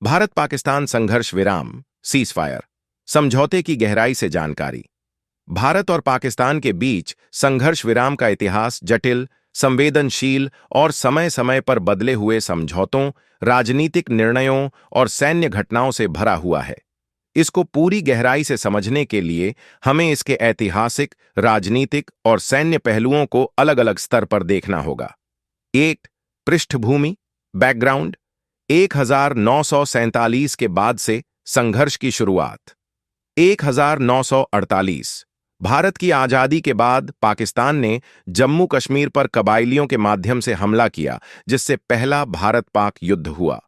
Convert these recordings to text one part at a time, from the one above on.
भारत पाकिस्तान संघर्ष विराम सीजफायर समझौते की गहराई से जानकारी। भारत और पाकिस्तान के बीच संघर्ष विराम का इतिहास जटिल, संवेदनशील और समय समय पर बदले हुए समझौतों, राजनीतिक निर्णयों और सैन्य घटनाओं से भरा हुआ है। इसको पूरी गहराई से समझने के लिए हमें इसके ऐतिहासिक, राजनीतिक और सैन्य पहलुओं को अलग-अलग स्तर पर देखना होगा। 1. पृष्ठभूमि बैकग्राउंड। 1947 के बाद से संघर्ष की शुरुआत। 1948 भारत की आजादी के बाद पाकिस्तान ने जम्मू कश्मीर पर कबायलियों के माध्यम से हमला किया, जिससे पहला भारत-पाक युद्ध हुआ।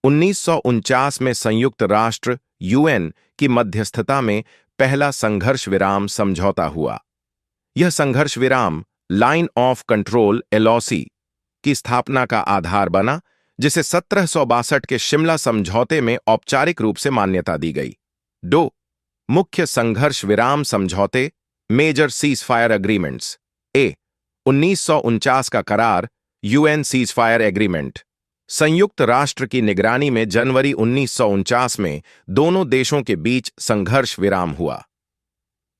1949 में संयुक्त राष्ट्र यूएन की मध्यस्थता में पहला संघर्ष विराम समझौता हुआ। यह संघर्ष विराम लाइन ऑफ कंट्रोल एलओसी की स्थापना का आधार बना, जिसे 1762 के शिमला समझौते में औपचारिक रूप से मान्यता दी गई। 2. मुख्य संघर्ष विराम समझौते मेजर सीजफायर एग्रीमेंट्स। 1949 का करार यूएन सीजफायर एग्रीमेंट। संयुक्त राष्ट्र की निगरानी में जनवरी 1949 में दोनों देशों के बीच संघर्ष विराम हुआ।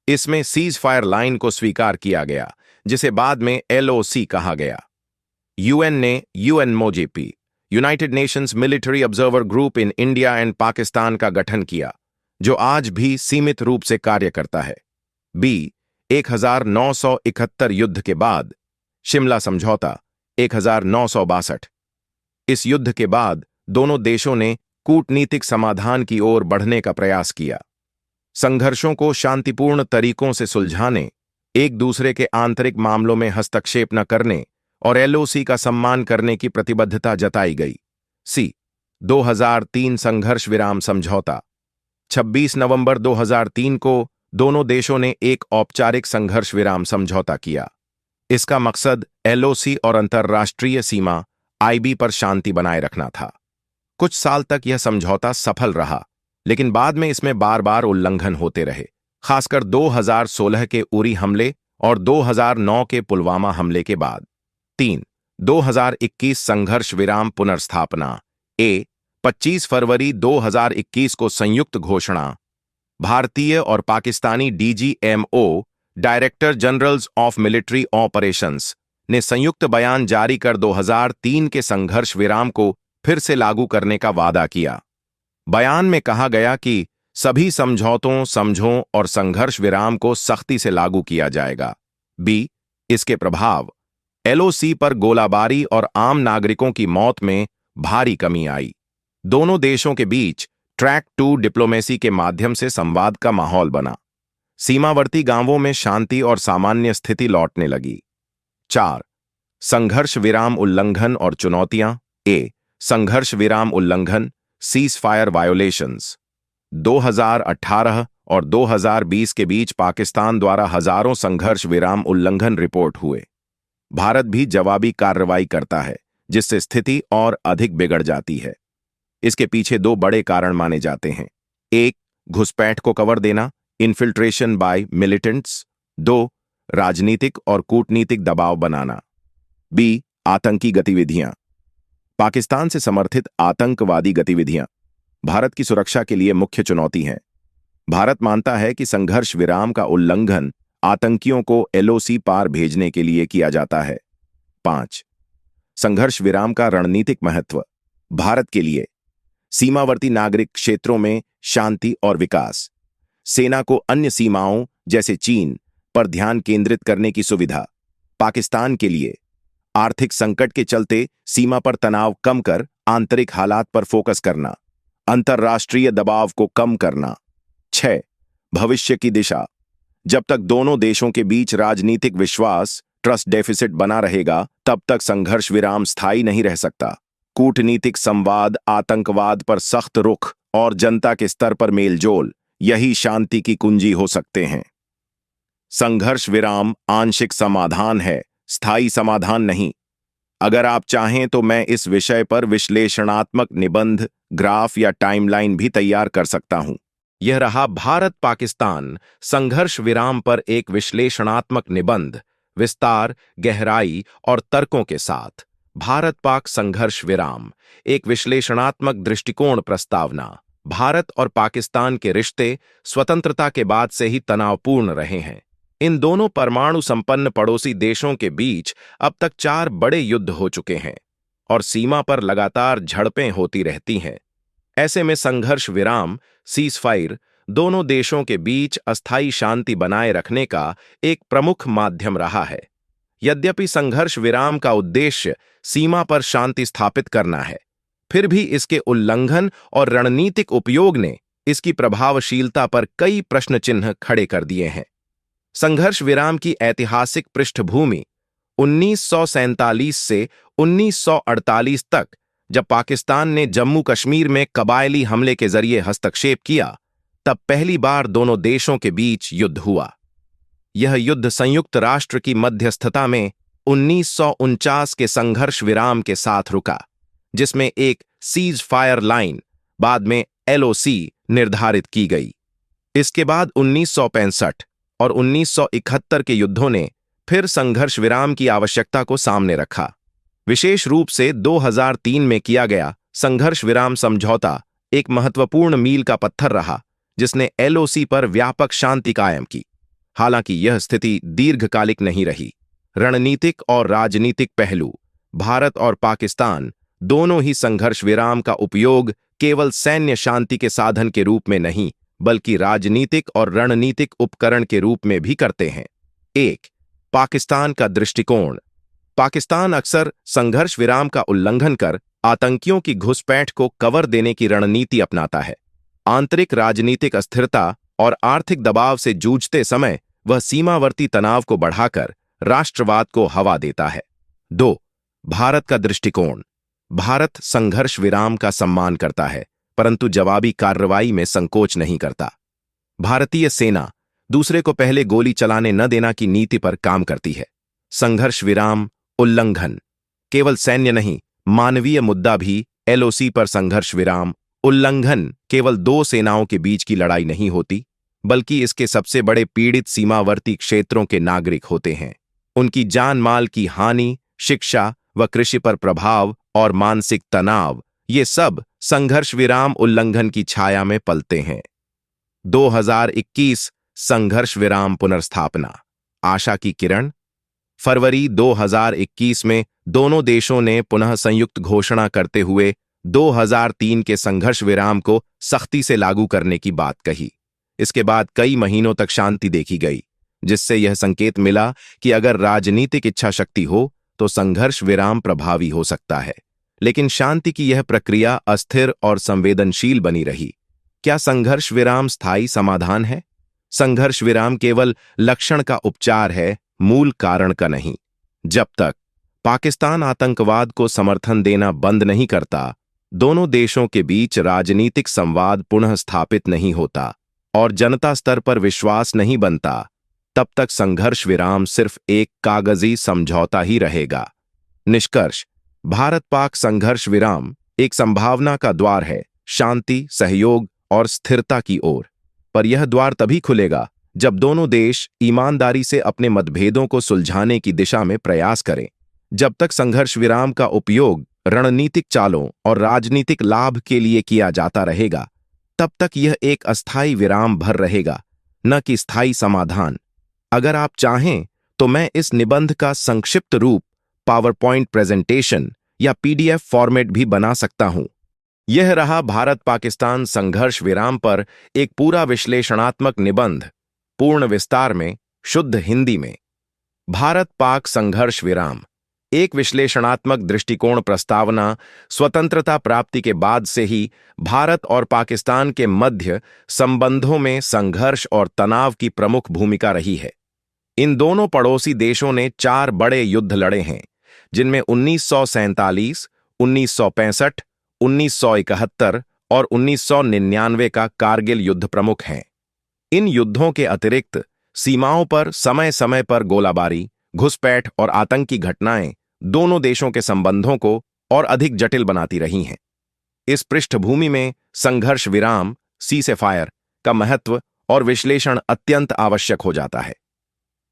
इसमें सीजफायर लाइन को स्वीकार किया गया, जिसे बाद में एलओसी कहा गया। यूएन ने UNMOGIP United Nations military observer group in India and Pakistan का गठन किया, जो आज भी सीमित रूप से कार्य करता है। 1971 युद्ध के बाद शिमला समझौता 1962। इस युद्ध के बाद दोनों देशों ने कूटनीतिक समाधान की ओर बढ़ने का प्रयास किया। संघर्षों को शांतिपूर्ण तरीकों से सुलझाने, एक दूसरे के आंतरिक मामलों में हस्तक्षेप न करने और एलओसी का सम्मान करने की प्रतिबद्धता जताई गई। 2003 संघर्ष विराम समझौता। 26 नवंबर 2003 को दोनों देशों ने एक औपचारिक संघर्ष विराम समझौता किया। इसका मकसद एलओसी और अंतर्राष्ट्रीय सीमा आईबी पर शांति बनाए रखना था। कुछ साल तक यह समझौता सफल रहा, लेकिन बाद में इसमें बार-बार उल्लंघन होते रहे, खासकर 2016 के उरी हमले और 2009 के पुलवामा हमले के बाद। 3. 2021 संघर्ष विराम पुनर्स्थापना। 25 फरवरी 2021 को संयुक्त घोषणा। भारतीय और Pakistani DGMO director generals of military operations ने संयुक्त बयान जारी कर 2003 के संघर्ष विराम को फिर से लागू करने का वादा किया। बयान में कहा गया कि सभी समझौतों, समझों और संघर्ष विराम को सख्ती से लागू किया जाएगा। इसके प्रभाव। एलओसी पर गोलाबारी और आम नागरिकों की मौत में भारी कमी आई। दोनों देशों के बीच ट्रैक टू डिप्लोमेसी के माध्यम से संवाद का माहौल बना। सीमावर्ती गांवों में शांति और सामान्य स्थिति लौटने लगी। 4. संघर्ष विराम उल्लंघन और चुनौतियां। संघर्ष विराम उल्लंघन सीजफायर वायोलेशंस। 2018 और 2020 के बीच पाकिस्तान द्वारा हजारों संघर्ष विराम उल्लंघन रिपोर्ट हुए। भारत भी जवाबी कार्रवाई करता है, जिससे स्थिति और अधिक बिगड़ जाती है। इसके पीछे 2 बड़े कारण माने जाते हैं। 1. घुसपैठ को कवर देना, इन्फिल्ट्रेशन बाय मिलिटेंट्स। 2. राजनीतिक और कूटनीतिक दबाव बनाना। आतंकी गतिविधियां। पाकिस्तान से समर्थित आतंकवादी गतिविधियां भारत की सुरक्षा के लिए मुख्य चुनौती हैं। भारत मानता है कि संघर्ष विराम का उल्लंघन आतंकियों को एलओसी पार भेजने के लिए किया जाता है। 5. संघर्ष विराम का रणनीतिक महत्व भारत के लिए। सीमावर्ती नागरिक क्षेत्रों में शांति और विकास। सेना को अन्य सीमाओं जैसे चीन पर ध्यान केंद्रित करने की सुविधा। पाकिस्तान के लिए आर्थिक संकट के चलते सीमा पर तनाव कम कर आंतरिक हालात पर फोकस करना। अंतर्राष्ट्रीय दबाव को कम करना। 6. भविष्य की दिशा। जब तक दोनों देशों के बीच राजनीतिक विश्वास ट्रस्ट डेफिसिट बना रहेगा, तब तक संघर्ष विराम स्थायी नहीं रह सकता। कूटनीतिक संवाद, आतंकवाद पर सख्त रुख और जनता के स्तर पर मेलजोल, यही शांति की कुंजी हो सकते हैं। संघर्ष विराम आंशिक समाधान है, स्थायी समाधान नहीं। अगर आप चाहें तो मैं इस विषय पर विश्लेषणात्मक निबंध, ग्राफ या टाइमलाइन भी तैयार कर सकता हूं। यह रहा भारत पाकिस्तान संघर्ष विराम पर एक विश्लेषणात्मक निबंध, विस्तार, गहराई और तर्कों के साथ। भारत पाक संघर्ष विराम, एक विश्लेषणात्मक दृष्टिकोण प्रस्तावना। भारत और पाकिस्तान के रिश्ते स्वतंत्रता के बाद से ही तनावपूर्ण रहे हैं। इन दोनों परमाणु संपन्न पड़ोसी देशों के बीच अब तक 4 बड़े युद्ध हो चुके हैं और सीमा पर लगातार झड़पें होती रहती हैं। ऐसे में संघर्ष विराम, सीज़फायर, दोनों देशों के बीच अस्थायी शांति बनाए रखने का एक प्रमुख माध्यम रहा है। यद्यपि संघर्ष विराम का उद्देश्य सीमा पर शांति स्थापित करना है, फिर भी इसके उल्लंघन और रणनीतिक उपयोग ने इसकी प्रभावशीलता पर कई प्रश्न चिन्ह खड़े कर दिए हैं। संघर्ष विराम की ऐतिहासिक पृष्ठभूमि 1947 से 1948 तक, जब पाकिस्तान ने जम्मू कश्मीर में कबायली हमले के जरिए हस्तक्षेप किया, तब पहली बार दोनों देशों के बीच युद्ध हुआ। यह युद्ध संयुक्त राष्ट्र की मध्यस्थता में 1949 के संघर्ष विराम के साथ रुका, जिसमें एक सीज फायर लाइन, बाद में LOC, निर्धारित की गई। इसके बाद 1965 और 1971 के युद्धों ने फिर संघर्ष विराम की आवश्यकता को सामने रखा। विशेष रूप से 2003 में किया गया संघर्ष विराम समझौता एक महत्वपूर्ण मील का पत्थर रहा, जिसने LOC पर व्यापक शांति कायम की। हालांकि यह स्थिति दीर्घकालिक नहीं रही। रणनीतिक और राजनीतिक पहलू, भारत और पाकिस्तान दोनों ही संघर्ष विराम का उपयोग केवल सैन्य शांति के साधन के रूप में नहीं, बल्कि राजनीतिक और रणनीतिक उपकरण के रूप में भी करते हैं। 1. पाकिस्तान का दृष्टिकोण। पाकिस्तान अक्सर संघर्ष विराम का उल्लंघन कर आतंकियों की घुसपैठ को कवर देने की रणनीति अपनाता है। आंतरिक राजनीतिक अस्थिरता और आर्थिक दबाव से जूझते समय वह सीमावर्ती तनाव को बढ़ाकर राष्ट्रवाद को हवा देता है। 2. भारत का दृष्टिकोण। भारत संघर्ष विराम का सम्मान करता है, परंतु जवाबी कार्रवाई में संकोच नहीं करता। भारतीय सेना दूसरे को पहले गोली चलाने न देना की नीति पर काम करती है। संघर्ष विराम उल्लंघन केवल सैन्य नहीं, मानवीय मुद्दा भी। LOC पर संघर्ष विराम उल्लंघन केवल 2 सेनाओं के बीच की लड़ाई नहीं होती, बल्कि इसके सबसे बड़े पीड़ित सीमावर्ती क्षेत्रों के नागरिक होते हैं। उनकी जान माल की हानि, शिक्षा व कृषि पर प्रभाव और मानसिक तनाव, ये सब संघर्ष विराम उल्लंघन की छाया में पलते हैं। 2021 संघर्ष विराम पुनर्स्थापना, आशा की किरण। फरवरी 2021 में दोनों देशों ने पुनः संयुक्त घोषणा करते हुए 2003 के संघर्ष विराम को सख्ती से लागू करने की बात कही। इसके बाद कई महीनों तक शांति देखी गई, जिससे यह संकेत मिला कि अगर राजनीतिक इच्छा शक्ति हो तो संघर्ष विराम प्रभावी हो सकता है। लेकिन शांति की यह प्रक्रिया अस्थिर और संवेदनशील बनी रही। क्या संघर्ष विराम स्थायी समाधान है? संघर्ष विराम केवल लक्षण का उपचार है, मूल कारण का नहीं। जब तक पाकिस्तान आतंकवाद को समर्थन देना बंद नहीं करता, दोनों देशों के बीच राजनीतिक संवाद पुनः स्थापित नहीं होता और जनता स्तर पर विश्वास नहीं बनता, तब तक संघर्ष विराम सिर्फ एक कागजी समझौता ही रहेगा। निष्कर्ष: भारत पाक संघर्ष विराम एक संभावना का द्वार है, शांति, सहयोग और स्थिरता की ओर। पर यह द्वार तभी खुलेगा जब दोनों देश ईमानदारी से अपने मतभेदों को सुलझाने की दिशा में प्रयास करें। जब तक संघर्ष विराम का उपयोग रणनीतिक चालों और राजनीतिक लाभ के लिए किया जाता रहेगा, तब तक यह एक अस्थायी विराम भर रहेगा, न कि स्थायी समाधान। अगर आप चाहें तो मैं इस निबंध का संक्षिप्त रूप पावरपॉइंट प्रेजेंटेशन या PDF फॉर्मेट भी बना सकता हूं। यह रहा भारत पाकिस्तान संघर्ष विराम पर एक पूरा विश्लेषणात्मक निबंध, पूर्ण विस्तार में, शुद्ध हिंदी में। भारत पाक संघर्ष विराम एक विश्लेषणात्मक दृष्टिकोण प्रस्तावना स्वतंत्रता प्राप्ति के बाद से ही भारत और पाकिस्तान के मध्य संबंधों में संघर्ष और तनाव की प्रमुख भूमिका रही है। इन दोनों पड़ोसी देशों ने 4 बड़े युद्ध लड़े हैं, जिनमें 1947, 1965, 1971 और 1999 का कारगिल युद्ध प्रमुख हैं। इन युद्धों के अतिरिक्त सीमाओं पर समय समय पर गोलाबारी, घुसपैठ और आतंकी घटनाएं दोनों देशों के संबंधों को और अधिक जटिल बनाती रही हैं। इस पृष्ठभूमि में संघर्ष विराम, सीज़फायर, का महत्व और विश्लेषण अत्यंत आवश्यक हो जाता है।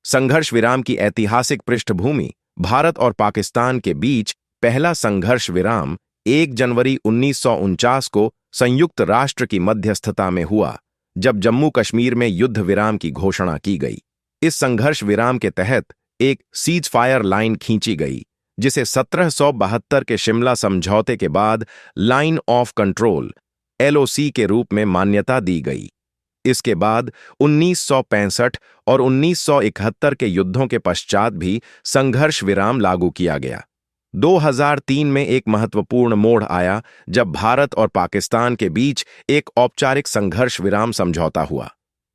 संघर्ष विराम की ऐतिहासिक पृष्ठभूमि भारत और पाकिस्तान के बीच पहला संघर्ष विराम 1 जनवरी 1949 को संयुक्त राष्ट्र की मध्यस्थता में हुआ, जब जम्मू कश्मीर में युद्ध विराम की घोषणा की गई। इस संघर्ष विराम के तहत एक सीज फायर लाइन खींची गई, जिसे 1772 के शिमला समझौते के बाद लाइन ऑफ कंट्रोल LOC के रूप में मान्यता दी गई। इसके बाद 1965 और 1971 के युद्धों के पश्चात भी संघर्ष विराम लागू किया गया। 2003 में एक महत्वपूर्ण मोड़ आया, जब भारत और पाकिस्तान के बीच एक औपचारिक संघर्ष विराम समझौता हुआ।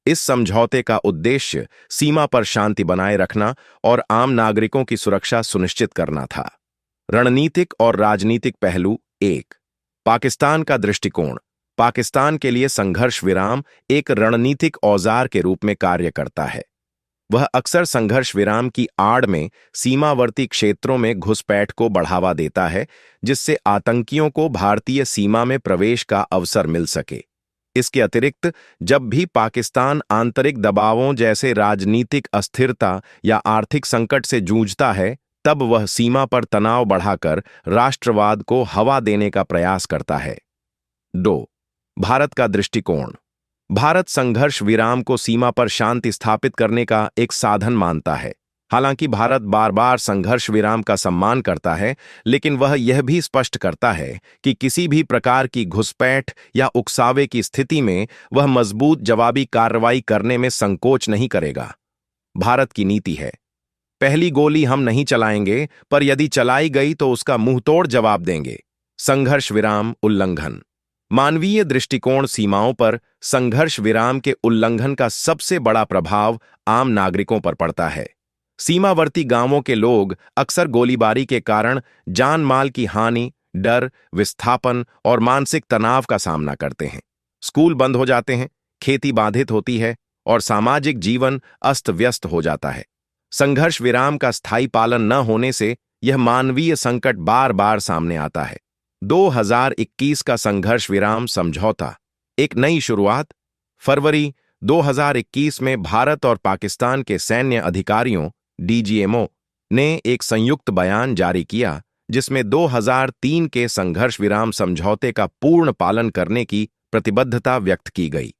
इस समझौते का उद्देश्य सीमा पर शांति बनाए रखना और आम नागरिकों की सुरक्षा सुनिश्चित करना था। रणनीतिक और राजनीतिक पहलू। 1. पाकिस्तान का दृष्टिकोण। पाकिस्तान के लिए संघर्ष विराम एक रणनीतिक औजार के रूप में कार्य करता है। वह अक्सर संघर्ष विराम की आड़ में सीमावर्ती क्षेत्रों में घुसपैठ को बढ़ावा देता है, जिससे आतंकियों को भारतीय सीमा में प्रवेश का अवसर मिल सके। इसके अतिरिक्त, जब भी पाकिस्तान आंतरिक दबावों जैसे राजनीतिक अस्थिरता या आर्थिक संकट से जूझता है, तब वह सीमा पर तनाव बढ़ाकर राष्ट्रवाद को हवा देने का प्रयास करता है। 2. भारत का दृष्टिकोण। भारत संघर्ष विराम को सीमा पर शांति स्थापित करने का एक साधन मानता है। हालांकि भारत बार बार संघर्ष विराम का सम्मान करता है, लेकिन वह यह भी स्पष्ट करता है कि किसी भी प्रकार की घुसपैठ या उकसावे की स्थिति में वह मजबूत जवाबी कार्रवाई करने में संकोच नहीं करेगा। भारत की नीति है, पहली गोली हम नहीं चलाएंगे, पर यदि चलाई गई तो उसका मुंहतोड़ जवाब देंगे। संघर्ष विराम उल्लंघन। मानवीय दृष्टिकोण। सीमाओं पर संघर्ष विराम के उल्लंघन का सबसे बड़ा प्रभाव आम नागरिकों पर पड़ता है। सीमावर्ती गांवों के लोग अक्सर गोलीबारी के कारण जान माल की हानि, डर, विस्थापन और मानसिक तनाव का सामना करते हैं। स्कूल बंद हो जाते हैं, खेती बाधित होती है और सामाजिक जीवन अस्त व्यस्त हो जाता है। संघर्ष विराम का स्थायी पालन न होने से यह मानवीय संकट बार बार सामने आता है। 2021 का संघर्ष विराम समझौता एक नई शुरुआत। फरवरी 2021 में भारत और पाकिस्तान के सैन्य अधिकारियों DGMO ने एक संयुक्त बयान जारी किया, जिसमें 2003 के संघर्ष विराम समझौते का पूर्ण पालन करने की प्रतिबद्धता व्यक्त की गई।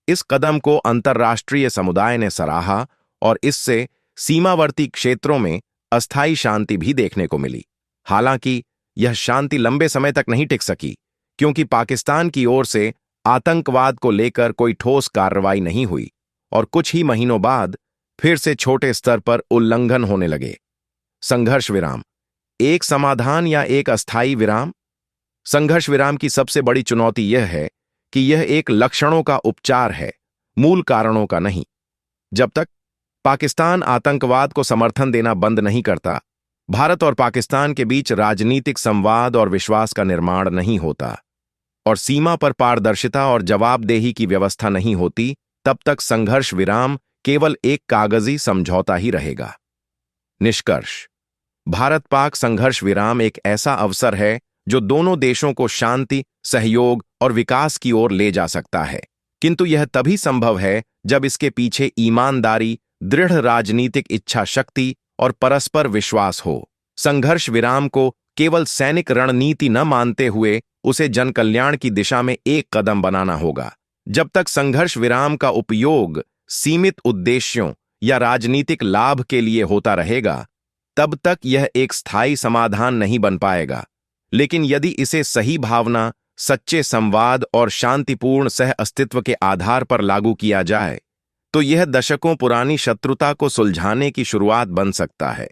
इस कदम को अंतर्राष्ट्रीय समुदाय ने सराहा और इससे सीमावर्ती क्षेत्रों में अस्थायी शांति भी देखने को मिली। हालांकि यह शांति लंबे समय तक नहीं टिक सकी, क्योंकि पाकिस्तान की ओर से आतंकवाद को लेकर कोई ठोस कार्रवाई नहीं हुई और कुछ ही महीनों बाद फिर से छोटे स्तर पर उल्लंघन होने लगे। संघर्ष विराम एक समाधान या एक अस्थायी विराम। संघर्ष विराम की सबसे बड़ी चुनौती यह है कि यह एक लक्षणों का उपचार है, मूल कारणों का नहीं। जब तक पाकिस्तान आतंकवाद को समर्थन देना बंद नहीं करता, भारत और पाकिस्तान के बीच राजनीतिक संवाद और विश्वास का निर्माण नहीं होता और सीमा पर पारदर्शिता और जवाबदेही की व्यवस्था नहीं होती, तब तक संघर्ष विराम केवल एक कागजी समझौता ही रहेगा। निष्कर्ष। भारत पाक संघर्ष विराम एक ऐसा अवसर है जो दोनों देशों को शांति, सहयोग और विकास की ओर ले जा सकता है, किंतु यह तभी संभव है जब इसके पीछे ईमानदारी, दृढ़ राजनीतिक इच्छा शक्ति और परस्पर विश्वास हो। संघर्ष विराम को केवल सैनिक रणनीति न मानते हुए उसे जनकल्याण की दिशा में एक कदम बनाना होगा। जब तक संघर्ष विराम का उपयोग सीमित उद्देश्यों या राजनीतिक लाभ के लिए होता रहेगा, तब तक यह एक स्थायी समाधान नहीं बन पाएगा। लेकिन यदि इसे सही भावना, सच्चे संवाद और शांतिपूर्ण सह अस्तित्व के आधार पर लागू किया जाए, तो यह दशकों पुरानी शत्रुता को सुलझाने की शुरुआत बन सकता है।